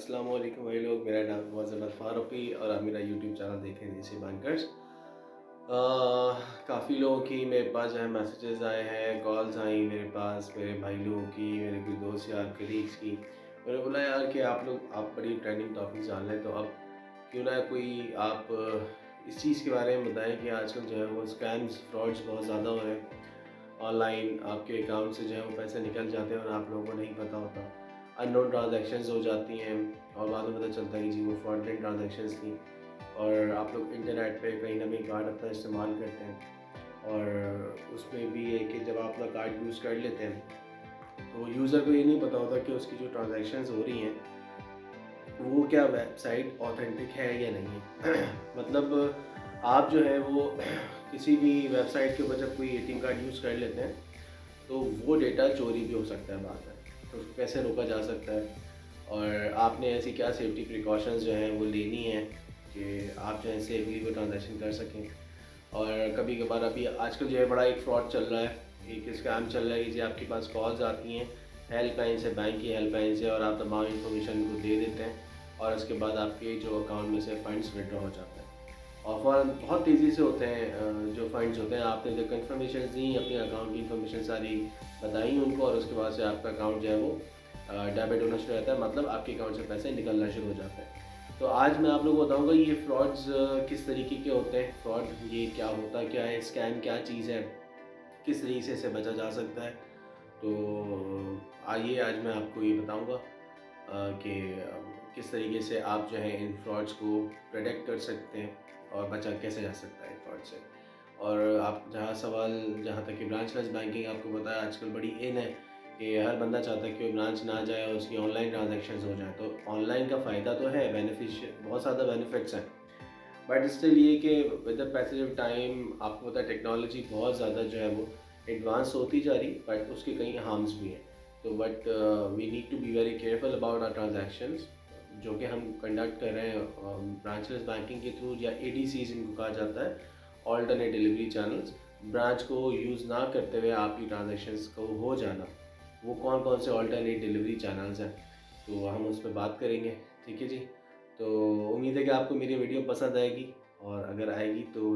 अस्सलाम वालेकुम भाई लोग। मेरा नाम मोहम्मद फ़ारूकी और आप मेरा यूट्यूब चैनल देख रहे हैं देसी बैंकर्स। काफ़ी लोगों की मेरे पास जो है मैसेजेस आए हैं, कॉल्स आई मेरे पास, मेरे भाई लोगों की, मेरे कोई दोस्त यार कलीग्स की। मैंने बोला यार कि आप बड़ी ट्रेंडिंग टॉपिक जान लें, तो अब क्यों ना कोई आप इस चीज़ के बारे में बताएं कि आजकल जो है वो स्कैम्स फ्रॉड्स बहुत ज़्यादा हो रहे हैं। ऑनलाइन आपके अकाउंट से जो है वो पैसे निकल जाते हैं और आप लोगों को नहीं पता होता। अननोन ट्रांजैक्शंस हो जाती हैं और बाद में पता चलता है कि जी वो फ्रॉडलेंट ट्रांजैक्शंस थी। और आप लोग इंटरनेट पे कहीं ना कहीं कार्ड अपना इस्तेमाल करते हैं और उसमें भी है कि जब आप अपना कार्ड यूज़ कर लेते हैं तो यूज़र को ये नहीं पता होता कि उसकी जो ट्रांजैक्शंस हो रही हैं वो क्या वेबसाइट ऑथेंटिक है या नहीं है। मतलब आप जो है वो किसी भी वेबसाइट के ऊपर जब कोई एटीएम कार्ड यूज़ कर लेते हैं तो वो डेटा चोरी भी हो सकता है बाद में। तो उसको कैसे रोका जा सकता है और आपने ऐसी क्या सेफ्टी प्रिकॉशंस जो हैं वो लेनी है कि आप जो है सेफली वो ट्रांजैक्शन कर सकें। और कभी कभार अभी आजकल जो है बड़ा एक फ्रॉड चल रहा है, एक स्कैम चल रहा है कि जी आपके पास कॉल्स आती हैं हेल्पलाइन से, बैंक की हेल्पलाइन से, और आप तमाम इन्फॉर्मेशन को दे देते हैं और उसके बाद आपके जो अकाउंट में से फ़ंड्स विड्रॉ हो जाते हैं। और फ़ौरन बहुत तेज़ी से होते हैं जो फ़ंड्स होते हैं। आपने जो कन्फर्मेशन दी, अपने अकाउंट की इन्फॉर्मेशन सारी बताई उनको और उसके बाद से आपका अकाउंट जो है वो डेबिट होना शुरू रहता है, मतलब आपके अकाउंट से पैसे निकलना शुरू हो जाते हैं। तो आज मैं आप लोगों को बताऊंगा ये फ्रॉड्स किस तरीके के होते हैं, फ्रॉड ये क्या होता क्या है, स्कैम क्या चीज़ है, किस तरीके से बचा जा सकता है। तो आइए आज मैं आपको ये बताऊंगा कि किस तरीके से आप जो है इन फ्रॉड्स को प्रोटेक्ट कर सकते हैं और बचा कैसे जा सकता है फ्रॉड से। और आप जहाँ तक कि ब्रांचलेस बैंकिंग, आपको पता है आजकल बड़ी इन है कि हर बंदा चाहता है कि वो ब्रांच ना जाए और उसकी ऑनलाइन ट्रांजेक्शन्स हो जाए। तो ऑनलाइन का फ़ायदा तो है, बहुत ज़्यादा बेनिफिट्स हैं, बट स्टिल ये कि with the passage of time आपको पता है टेक्नोलॉजी बहुत ज़्यादा जो है वो एडवांस होती जा रही, बट उसके कई हार्म्स भी हैं। तो but we need to be very careful about our transactions जो कि हम कंडक्ट कर रहे हैं ब्रांचलेस बैंकिंग के थ्रू, या एडीसीज इनको कहा जाता है, ऑल्टरनेट डिलीवरी चैनल्स। ब्रांच को यूज़ ना करते हुए आपकी ट्रांजैक्शंस को हो जाना, वो कौन कौन से ऑल्टरनेट डिलीवरी चैनल्स हैं, तो हम उस पर बात करेंगे। ठीक है जी। तो उम्मीद है कि आपको मेरी वीडियो पसंद आएगी, और अगर आएगी तो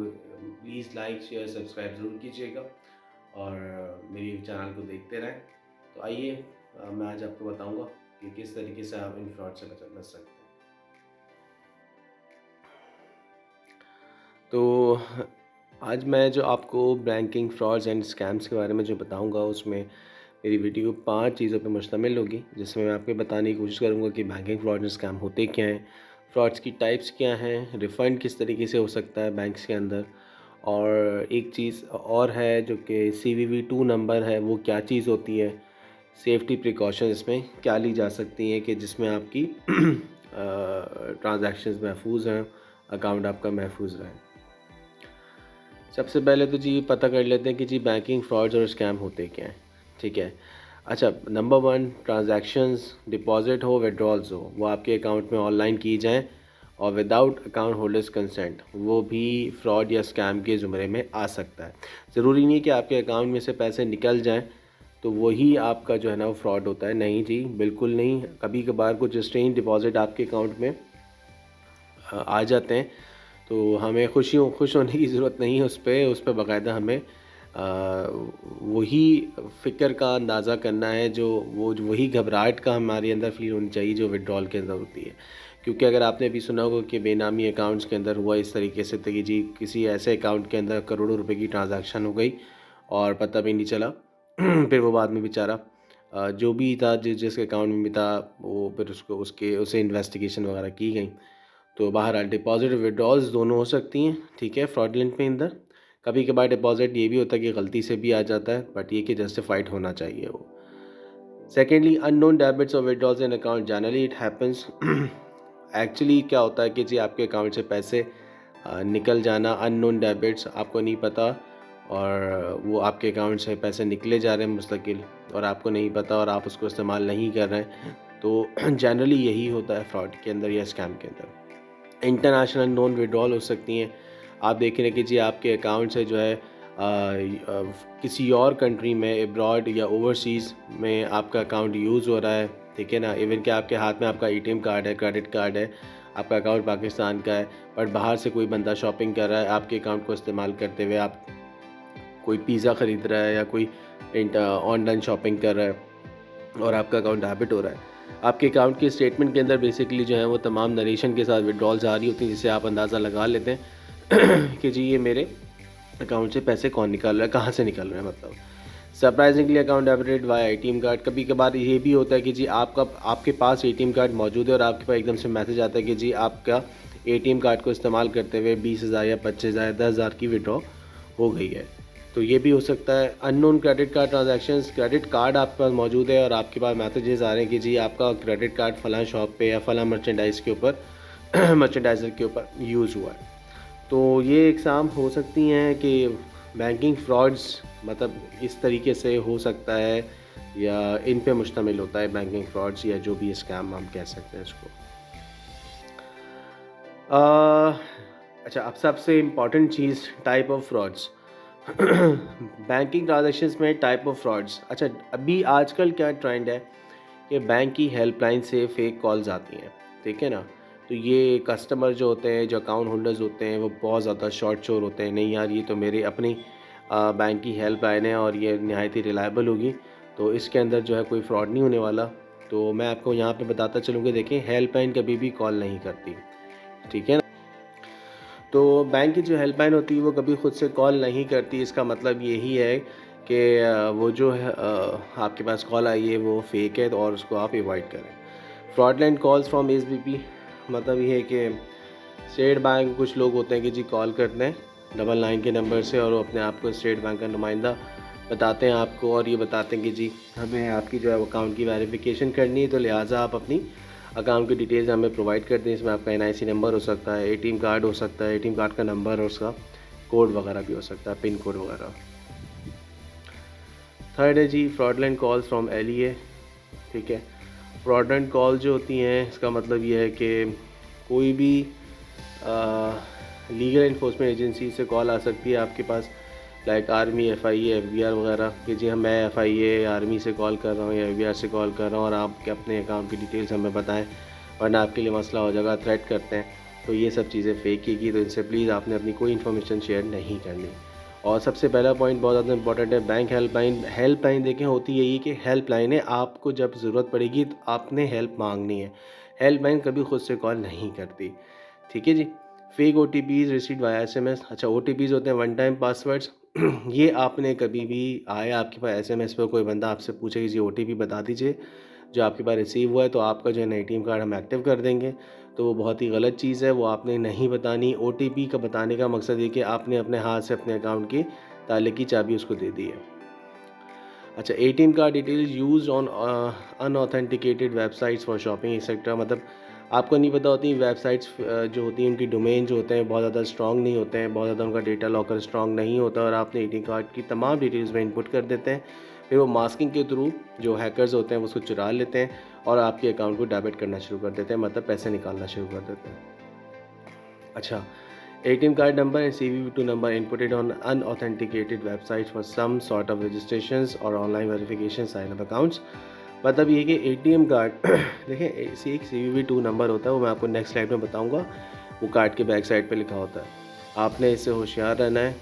प्लीज़ लाइक शेयर सब्सक्राइब ज़रूर कीजिएगा और मेरी चैनल को देखते रहें। तो आइए मैं आज आपको बताऊंगा कि किस तरीके से आप इन फ्रॉड से बच सकते हैं। तो आज मैं जो आपको बैंकिंग फ्रॉड्स एंड स्कैम्स के बारे में जो बताऊंगा, उसमें मेरी वीडियो 5 चीज़ों पर मुश्तमिल होगी, जिसमें मैं आपको बताने की कोशिश करूंगा कि बैंकिंग फ्रॉड एंड स्कैम होते क्या हैं, फ्रॉड्स की टाइप्स क्या हैं, रिफ़ंड किस तरीके से हो सकता है बैंक्स के अंदर, और एक चीज़ और है जो कि CVV2 नंबर है, वो क्या चीज़ होती है, सेफ्टी प्रिकॉशन इसमें क्या ली जा सकती हैं कि जिसमें आपकी ट्रांजैक्शंस महफूज हैं, अकाउंट आपका महफूज रहे। सबसे पहले तो जी पता कर लेते हैं कि जी बैंकिंग फ्रॉड्स और स्कैम होते क्या हैं। ठीक है। अच्छा, नंबर 1, ट्रांजैक्शंस, डिपॉजिट हो, विड्रॉल्स हो, वो आपके अकाउंट में ऑनलाइन की जाएं और विदाउट अकाउंट होल्डर्स कंसेंट, वो भी फ्रॉड या स्कैम के ज़ुमरे में आ सकता है। ज़रूरी नहीं कि आपके अकाउंट में से पैसे निकल जाएं तो वही आपका जो है ना वो फ्रॉड होता है। नहीं जी, बिल्कुल नहीं। कभी कभार कुछ स्ट्रेंज डिपॉजिट आपके अकाउंट में आ जाते हैं, तो हमें खुश होने की ज़रूरत नहीं है उस पे बाकायदा हमें वही फ़िक्र का अंदाज़ा करना है, वही घबराहट का हमारे अंदर फ़ील होनी चाहिए जो विड्रॉल के अंदर होती है। क्योंकि अगर आपने भी सुना होगा कि बेनामी अकाउंट्स के अंदर हुआ इस तरीके से था कि जी किसी ऐसे अकाउंट के अंदर करोड़ों रुपए की ट्रांजैक्शन हो गई और पता भी नहीं चला। फिर वो बाद में बेचारा जो भी था, जिस अकाउंट में भी था, वो फिर उसे इन्वेस्टिगेशन वगैरह की गई। तो बहरहाल डिपॉज़िट विड्रॉल्स दोनों हो सकती हैं, ठीक है, फ्रॉडलेंट में अंदर। कभी कभार डिपॉज़िट ये भी होता है कि गलती से भी आ जाता है, बट ये कि जस्टिफाइड होना चाहिए वो। सेकेंडली, अननोन डेबिट्स और withdrawals in account, generally it happens. Actually क्या होता है कि जी आपके अकाउंट से पैसे निकल जाना, अननोन डेबिट्स, आपको नहीं पता, और वो आपके अकाउंट से पैसे निकले जा रहे हैं मुस्तकिल, और आपको नहीं पता और आप उसको इस्तेमाल नहीं कर रहे हैं। तो जनरली यही होता है फ्रॉड के अंदर या स्कैम के अंदर। इंटरनेशनल नॉन विड्रॉल हो सकती हैं। आप देख रहे हैं कि जी आपके अकाउंट से जो है किसी और कंट्री में, अब्रॉड या ओवरसीज़ में आपका अकाउंट यूज़ हो रहा है, ठीक है ना। इवन कि आपके हाथ में आपका एटीएम कार्ड है, क्रेडिट कार्ड है, आपका अकाउंट पाकिस्तान का है, बट बाहर से कोई बंदा शॉपिंग कर रहा है आपके अकाउंट को इस्तेमाल करते हुए, आप कोई पिज़्ज़ा ख़रीद रहा है या कोई ऑनलाइन शॉपिंग कर रहा है और आपका अकाउंट डेबिट हो रहा है, आपके अकाउंट के स्टेटमेंट के अंदर बेसिकली जो है वो तमाम नरेशन के साथ विड्रॉल्स आ रही होती हैं, जिससे आप अंदाज़ा लगा लेते हैं कि जी ये मेरे अकाउंट से पैसे कौन निकाल रहा है, कहाँ से निकल रहे हैं। मतलब surprisingly account debited via ATM card. कभी कभार ये भी होता है कि जी आपके पास एटीएम कार्ड मौजूद है और आपके पास एकदम से मैसेज आता है कि जी आपका एटीएम कार्ड को इस्तेमाल करते हुए 20,000 या 25,000 10,000 की विड्रॉ हो गई है। तो ये भी हो सकता है। Unknown credit card transactions, credit card आपके पास मौजूद है और आपके पास मैसेजेस आ रहे हैं कि जी आपका क्रेडिट कार्ड फ़लाँ शॉप पे या फ़लाँ मर्चेंडाइज़ के ऊपर मर्चेंडाइज़र के ऊपर यूज़ हुआ है। तो ये एग्ज़ाम हो सकती हैं कि बैंकिंग फ्रॉड्स मतलब इस तरीके से हो सकता है या इन पे मुश्तमिल होता है बैंकिंग फ्रॉड्स या जो भी स्कैम हम कह सकते हैं इसको। अच्छा, अब सबसे important cheese type of frauds. Banking transactions में टाइप ऑफ फ्रॉड्स। अच्छा, अभी आजकल क्या ट्रेंड है कि बैंक की हेल्पलाइन से फ़ेक कॉल्स आती हैं, ठीक है ना। तो ये कस्टमर जो होते हैं, जो अकाउंट होल्डर्स होते हैं, वो बहुत ज़्यादा शॉर्ट शोर होते हैं, नहीं यार ये तो मेरे अपनी बैंक की हेल्पलाइन है और ये नहायत ही रिलायबल होगी, तो इसके अंदर जो है कोई फ्रॉड नहीं होने वाला। तो मैं आपको यहाँ पे बताता चलूँ कि देखिए हेल्पलाइन कभी भी कॉल नहीं करती, ठीक है ना। तो बैंक की जो हेल्पलाइन होती है वो कभी ख़ुद से कॉल नहीं करती। इसका मतलब यही है कि वो जो है आपके पास कॉल आई है वो फ़ेक है और उसको आप अवॉइड करें। फ्रॉडलेंट कॉल्स फ्रॉम एसबीपी मतलब ये है कि स्टेट बैंक कुछ लोग होते हैं कि जी कॉल करते हैं 99 के नंबर से और वो अपने आप को स्टेट बैंक का नुमाइंदा बताते हैं आपको और ये बताते हैं कि जी हमें आपकी जो है अकाउंट की वेरिफिकेशन करनी है, तो लिहाजा आप अपनी अकाउंट की डिटेल्स हमें प्रोवाइड कर दें। इसमें आपका एनआईसी नंबर हो सकता है, एटीएम कार्ड हो सकता है, एटीएम कार्ड का नंबर और उसका कोड वगैरह भी हो सकता है, पिन कोड वगैरह। थर्ड है जी फ्रॉडलेंट कॉल्स फ्रॉम एलईए, ठीक है। फ्रॉडलेंट कॉल जो होती हैं इसका मतलब ये है कि कोई भी लीगल इन्फोर्समेंट एजेंसी से कॉल आ सकती है आपके पास, लाइक आर्मी, एफआईए, एफबीआर वगैरह कि जी मैं एफआईए आर्मी से कॉल कर रहा हूँ या एफबीआर से कॉल कर रहा हूँ और आप अपने अकाउंट की डिटेल्स हमें बताएं वरना आपके लिए मसला हो जाएगा, थ्रेट करते हैं। तो ये सब चीज़ें फेक की, तो इनसे प्लीज़ आपने अपनी कोई इन्फॉर्मेशन शेयर नहीं करनी। और सबसे पहला पॉइंट बहुत ज़्यादा इंपॉर्टेंट है, बैंक हेल्पलाइन। हेल्पलाइन देखें होती यही कि हेल्पलाइन है, आपको जब ज़रूरत पड़ेगी तो आपने हेल्प मांगनी है। हेल्पलाइन कभी खुद से कॉल नहीं करती, ठीक है जी। Fake OTPs received via SMS. अच्छा, ओटीपीज़ होते हैं वन टाइम पासवर्ड्स। ये आपने कभी भी आया आपके पास एसएमएस पर कोई बंदा आपसे पूछे कि जी ओटीपी बता दीजिए जो आपके पास रिसीव हुआ है, तो आपका जो है ना एटीएम कार्ड हम एक्टिव कर देंगे, तो वो बहुत ही गलत चीज़ है, वो आपने नहीं बतानी। ओटीपी का बताने का मकसद ये कि आपने अपने हाथ से अपने अकाउंट की ताले की चाबी उसको दे दी है। अच्छा, ATM card details used on unauthenticated websites for shopping etcetera. मतलब आपको नहीं पता होती वेबसाइट्स जो होती हैं उनकी डोमेन जो होते हैं बहुत ज़्यादा स्ट्रॉन्ग नहीं होते हैं, बहुत ज़्यादा उनका डेटा लॉकर स्ट्रॉन्ग नहीं होता और आपने एटीएम कार्ड की तमाम डिटेल्स में इनपुट कर देते हैं, फिर वो मास्किंग के थ्रू जो हैकर्स होते हैं वो उसको चुरा लेते हैं और आपके अकाउंट को डेबिट करना शुरू कर देते हैं, मतलब पैसे निकालना शुरू कर देते हैं। अच्छा, ATM card number and CVV2 number inputted on unauthenticated websites for some sort of registrations or online verification sign up accounts। मतलब ये कि ATM कार्ड देखें इसी एक CVV2 नंबर होता है, वो मैं आपको नेक्स्ट स्लाइड में बताऊंगा। वो कार्ड के बैक साइड पे लिखा होता है, आपने इससे होशियार रहना है,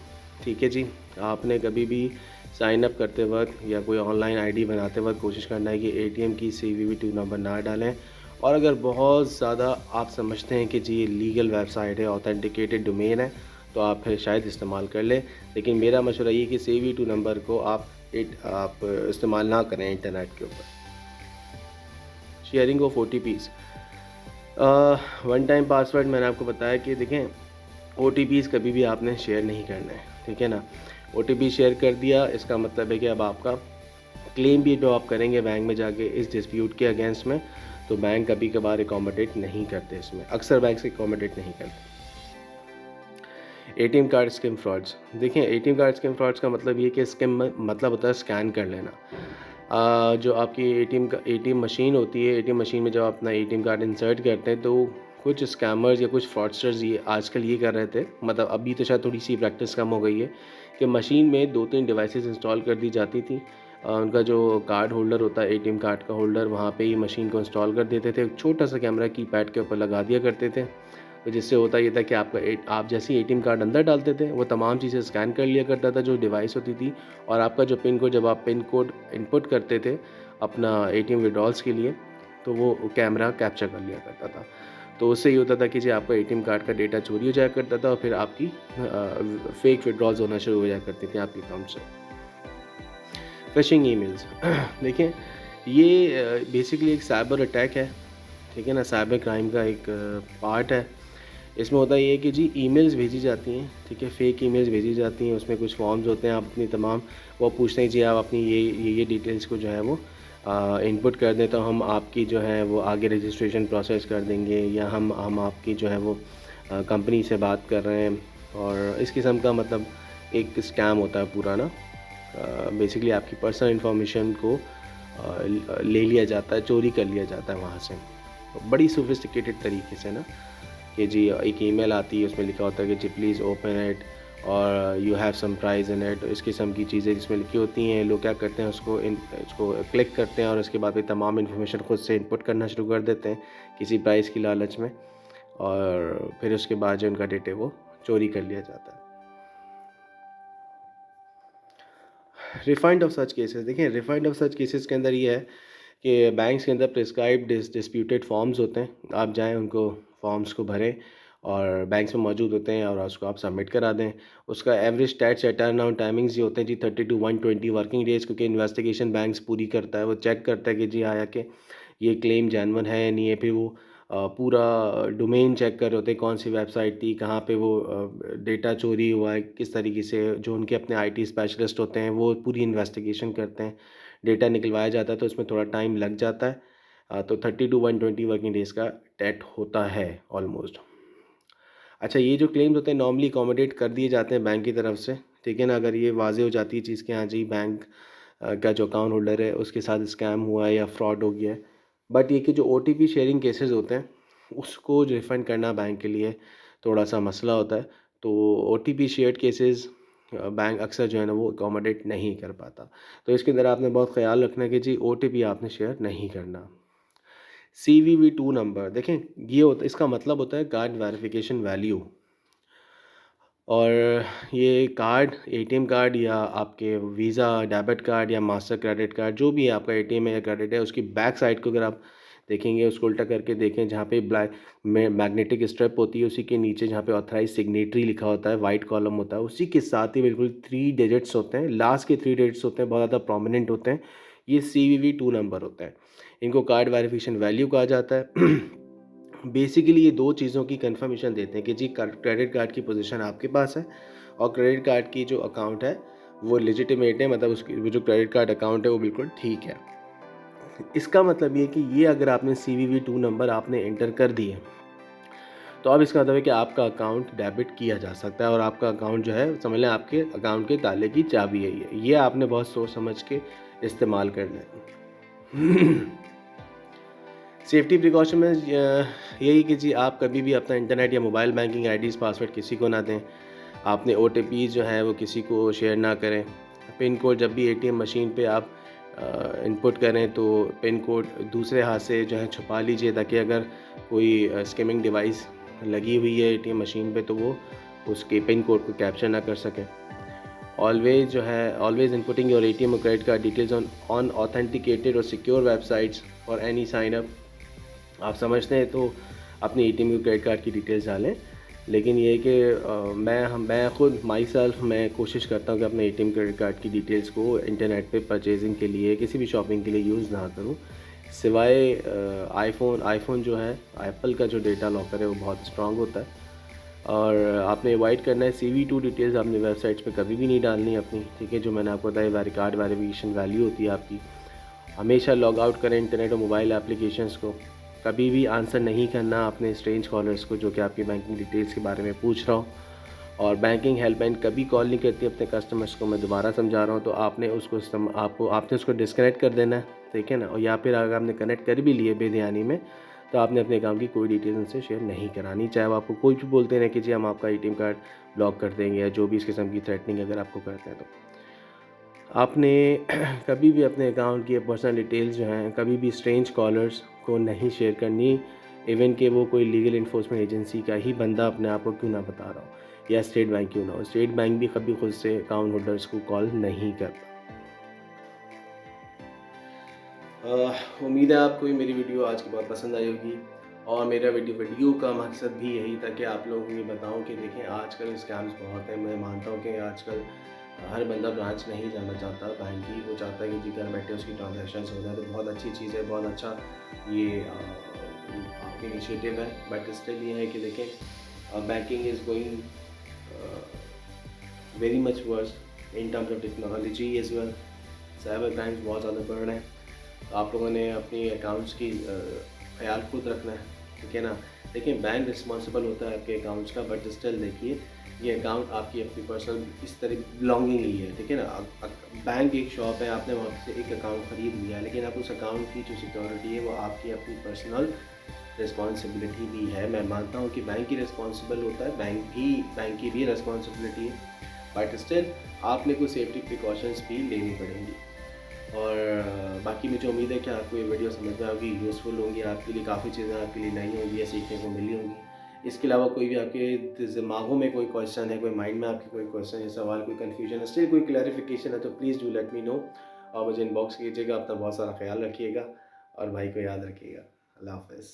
ठीक है जी। आपने कभी भी साइन अप करते वक्त या कोई ऑनलाइन आईडी बनाते वक्त कोशिश करना है कि ATM की CVV2 नंबर ना डालें। और अगर बहुत ज़्यादा आप समझते हैं कि जी ये लीगल वेबसाइट है, ऑथेंटिकेटेड डोमेन है, तो आप फिर शायद इस्तेमाल कर लें, लेकिन मेरा मशवरा ये कि CVV2 नंबर को आप इस्तेमाल ना करें इंटरनेट के ऊपर। Sharing of OTPs, one time password मैंने आपको बताया कि देखें OTPs कभी भी आपने शेयर नहीं करना है, ठीक है ना। OTP शेयर कर दिया इसका मतलब है कि अब आपका क्लेम भी जो आप करेंगे बैंक में जाके इस डिस्प्यूट के अगेंस्ट में, तो बैंक कभी कभार एकोमोडेट नहीं करते, इसमें अक्सर बैंक से एकोमोडेट नहीं करते। ATM कार्ड स्किम फ्रॉड्स, देखें ATM कार्ड स्किम फ्रॉड्स का मतलब ये कि स्किम मतलब होता है स्कैन कर लेना। जो आपकी ATM मशीन होती है, ATM मशीन में जब आप अपना ATM कार्ड इंसर्ट करते हैं तो कुछ स्कैमर्स या कुछ फ्रॉडस्टर्स ये आजकल ये कर रहे थे, मतलब अभी तो शायद थोड़ी सी प्रैक्टिस कम हो गई है कि मशीन में 2-3 डिवाइसेस इंस्टॉल कर दी जाती थी। उनका जो कार्ड होल्डर होता है, एटीएम कार्ड का होल्डर, वहाँ पे ही मशीन को इंस्टॉल कर देते थे। एक छोटा सा कैमरा कीपैड के ऊपर लगा दिया करते थे। तो जिससे होता ये था कि आप जैसे ही एटीएम कार्ड अंदर डालते थे, वो तमाम चीज़ें स्कैन कर लिया करता था जो डिवाइस होती थी, और आपका जो पिन कोड, जब आप पिन कोड इनपुट करते थे अपना एटीएम विड्रॉल्स के लिए, तो वो कैमरा कैप्चर कर लिया करता था। तो उससे ये होता था कि जी आपका एटीएम कार्ड का डेटा चोरी हो जाया करता था, और फिर आपकी फेक विड्रॉल्स होना शुरू हो जाया करती थी आपके अकाउंट से। फिशिंग ईमेल्स देखिए, ये बेसिकली एक साइबर अटैक है, ठीक है ना, साइबर क्राइम का एक पार्ट है। इसमें होता ये है कि जी ईमेल्स भेजी जाती हैं, ठीक है, फेक ईमेल्स भेजी जाती हैं, उसमें कुछ फॉर्म्स होते हैं, आप अपनी तमाम, वो पूछते हैं जी आप अपनी ये डिटेल्स को जो है वो इनपुट कर दें, तो हम आपकी जो है वो आगे रजिस्ट्रेशन प्रोसेस कर देंगे, या हम आपकी जो है वो कंपनी से बात कर रहे हैं। और इस किस्म का मतलब एक स्कैम होता है पूरा ना। बेसिकली आपकी पर्सनल इन्फॉर्मेशन को ले लिया जाता है, चोरी कर लिया जाता है वहाँ से, बड़ी सोफिस्टिकेटेड तरीके से ना, कि जी एक ईमेल आती है, उसमें लिखा होता है कि जी प्लीज़ ओपन इट और you have some prize in it, इस किस्म की चीज़ें जिसमें लिखी होती हैं। लोग क्या करते हैं, उसको क्लिक करते हैं, और उसके बाद फिर तमाम इन्फॉर्मेशन खुद से इनपुट करना शुरू कर देते हैं किसी प्राइस की लालच में, और फिर उसके बाद जो उनका डेटा वो चोरी कर लिया जाता है। रिफाइंड ऑफ सच केसेस, देखिए रिफाइंड ऑफ सच केसेस के अंदर ये है कि बैंक्स के अंदर प्रिस्क्राइब्ड डिस्प्यूटेड फॉर्म्स होते हैं, आप जाएं उनको फॉर्म्स को भरें, और बैंक्स में मौजूद होते हैं, और उसको आप सबमिट करा दें। उसका एवरेज स्टैट्स या टर्न आउट टाइमिंग्स ये होते हैं जी 30 to 120 वर्किंग डेज़, क्योंकि इन्वेस्टिगेशन बैंक्स पूरी करता है, वो चेक करता है कि जी आया कि ये क्लेम जेन्युइन है या नहीं है। फिर वो पूरा डोमेन चेक कर रहे होते हैं, कौन सी वेबसाइट थी, कहाँ पे वो डेटा चोरी हुआ है, किस तरीके से। जो उनके अपने आईटी स्पेशलिस्ट होते हैं वो पूरी इन्वेस्टिगेशन करते हैं, डेटा निकलवाया जाता है, तो उसमें थोड़ा टाइम लग जाता है। तो 30 to 120 वर्किंग डेज़ का डेट होता है ऑलमोस्ट। अच्छा, ये जो क्लेम्स होते हैं नॉर्मली अकोमोडेट कर दिए जाते हैं बैंक की तरफ से, ठीक है ना, अगर ये वाज़ेह हो जाती है चीज़ कि हाँ जी बैंक का जो अकाउंट होल्डर है उसके साथ स्कैम हुआ है या फ्रॉड हो गया है। बट ये कि जो ओटीपी शेयरिंग केसेस होते हैं, उसको रिफ़ंड करना बैंक के लिए थोड़ा सा मसला होता है। तो ओटीपी शेयर्ड केसेस बैंक अक्सर जो है ना वो अकोमोडेट नहीं कर पाता। तो इसके अंदर आपने बहुत ख़्याल रखना है कि जी ओटीपी आपने शेयर नहीं करना। CVV2 नंबर देखें, ये होता, इसका मतलब होता है कार्ड वेरिफिकेशन वैल्यू। और ये कार्ड, एटीएम कार्ड या आपके वीज़ा डेबिट कार्ड या मास्टर क्रेडिट कार्ड, जो भी है आपका एटीएम है या क्रेडिट है, उसकी बैक साइड को अगर आप देखेंगे, उसको उल्टा करके देखें, जहाँ पे ब्लैक में मैग्नेटिक स्ट्रिप होती है, उसी के नीचे जहाँ पे ऑथराइज सिग्नेटरी लिखा होता है, वाइट कॉलम होता है, उसी के साथ ही बिल्कुल 3 डिजिट्स होते हैं, लास्ट के 3 डिजिट्स होते हैं, बहुत ज़्यादा प्रोमिनेंट होते हैं। ये CVV2 नंबर होता है, इनको कार्ड वेरिफिकेशन वैल्यू कहा जाता है। बेसिकली ये दो चीज़ों की कंफर्मेशन देते हैं कि जी क्रेडिट कार्ड की पोजीशन आपके पास है, और क्रेडिट कार्ड की जो अकाउंट है वो लेजिटिमेट है, मतलब उसकी वो जो क्रेडिट कार्ड अकाउंट है वो बिल्कुल ठीक है। इसका मतलब ये कि ये अगर आपने CVV2 नंबर आपने एंटर कर दिए, तो अब इसका मतलब है कि आपका अकाउंट डेबिट किया जा सकता है, और आपका अकाउंट जो है समझ लें आपके अकाउंट के ताले की चाबी है ये आपने बहुत सोच समझ के इस्तेमाल करना है। सेफ्टी प्रिकॉशन में यही कि जी आप कभी भी अपना इंटरनेट या मोबाइल बैंकिंग आईडीज़ पासवर्ड किसी को ना दें। आपने OTP जो है वो किसी को शेयर ना करें। पिन कोड जब भी एटीएम मशीन पे आप इनपुट करें तो पिन कोड दूसरे हाथ से जो है छुपा लीजिए, ताकि अगर कोई स्किमिंग डिवाइस लगी हुई है एटीएम मशीन पे तो वो उसके पिन कोड को कैप्चर ना कर सकें। ऑलवेज इनपुटिंग योर एटीएम और credit card details on authenticated और secure websites for any sign up. आप समझते हैं तो अपनी एटीएम की क्रेडिट कार्ड की डिटेल्स डालें, लेकिन ये है कि मैं खुद माई सेल्फ मैं कोशिश करता हूँ कि अपने एटीएम क्रेडिट कार्ड की डिटेल्स को इंटरनेट पे परचेजिंग के लिए, किसी भी शॉपिंग के लिए यूज़ ना करूँ। सिवाय आईफोन जो है, एप्पल का जो डेटा लॉकर है वो बहुत स्ट्रॉन्ग होता है, और आपने अवॉइड करना है CV2 डिटेल्स आपने वेबसाइट्स पे कभी भी नहीं डालनी अपनी, ठीक है। जो मैंने आपको बताया कार्ड वेरिफिकेशन वैल्यू होती है आपकी। हमेशा लॉग आउट करें इंटरनेट और मोबाइल एप्लीकेशंस को। कभी भी आंसर नहीं करना अपने स्ट्रेंज कॉलर्स को जो कि आपकी बैंकिंग डिटेल्स के बारे में पूछ रहा हो। और बैंकिंग हेल्पलाइन कभी कॉल नहीं करती अपने कस्टमर्स को, मैं दोबारा समझा रहा हूँ। तो आपने उसको डिस्कनेक्ट कर देना है, ठीक है ना। और या फिर अगर आपने कनेक्ट कर भी लिए बेध्यानी में, तो आपने अपने अकाउंट की कोई डिटेल्स उनसे शेयर नहीं करानी, चाहे वो आपको कोई भी बोलते रहें कि जी हम आपका एटीएम कार्ड ब्लॉक कर देंगे, या जो भी इस किस्म की थ्रेटनिंग अगर आपको करते हैं तो। आपने कभी भी अपने अकाउंट की पर्सनल डिटेल्स जो हैं कभी भी स्ट्रेंज कॉलर्स को नहीं शेयर करनी, इवन कि वो कोई लीगल इन्फोर्समेंट एजेंसी का ही बंदा अपने आप को क्यों ना बता रहा हो, या स्टेट बैंक क्यों ना हो। स्टेट बैंक भी कभी खुद से अकाउंट होल्डर्स को कॉल नहीं करता। उम्मीद है आपको ये मेरी वीडियो आज की बहुत पसंद आई होगी, और मेरा वीडियो का मकसद भी यही था कि आप लोगों को ये बताऊं कि देखें आजकल स्कैम्स बहुत हैं। मैं मानता हूं कि आजकल हर बंदा ब्रांच नहीं जाना चाहता बैंक की, वो चाहता है कि जी घर बैठे उसकी ट्रांजैक्शंस हो जाए। तो बहुत अच्छी चीज़ है, बहुत अच्छा ये इनिशिएटिव है। बट स्टिल ये है कि देखें banking is going very much worse in terms of technology as well. Cyber crimes बहुत ज़्यादा बढ़ रहे हैं। तो आप लोगों ने अपनी अकाउंट्स की ख्याल खुद रखना है, ठीक है ना। देखिए बैंक रिस्पॉन्सिबल होता है आपके अकाउंट्स का, बट स्टिल देखिए ये अकाउंट आपकी अपनी पर्सनल इस तरह बिलोंगिंग ही है, ठीक है ना। बैंक एक शॉप है, आपने वहाँ से एक अकाउंट ख़रीद लिया, लेकिन आप उस अकाउंट की जो सिक्योरिटी है वो आपकी अपनी पर्सनल रिस्पॉन्सिबिलिटी भी है। मैं मानता हूँ कि बैंक ही रिस्पॉन्सिबल होता है, बैंक की भी रिस्पॉन्सिबिलिटी है, बट स्टिल आपने कुछ सेफ्टी प्रिकॉशंस भी लेनी पड़ेंगी। और बाकी मुझे उम्मीद है कि आपको ये वीडियो समझ में आएगी, यूज़फुल होंगी, आपके लिए काफ़ी चीज़ें आपके लिए नई होंगी या सीखने को मिली होंगी। इसके अलावा कोई भी आपके दिमागों में कोई क्वेश्चन है, कोई माइंड में आपकी कोई क्वेश्चन है, सवाल, कोई कन्फ्यूजन है, स्टिल कोई क्लैरिफिकेशन है, तो please do let me know और मुझे इनबॉक्स कीजिएगा। अपना बहुत सारा ख्याल रखिएगा और भाई को याद रखिएगा। अल्लाह हाफ़िज़।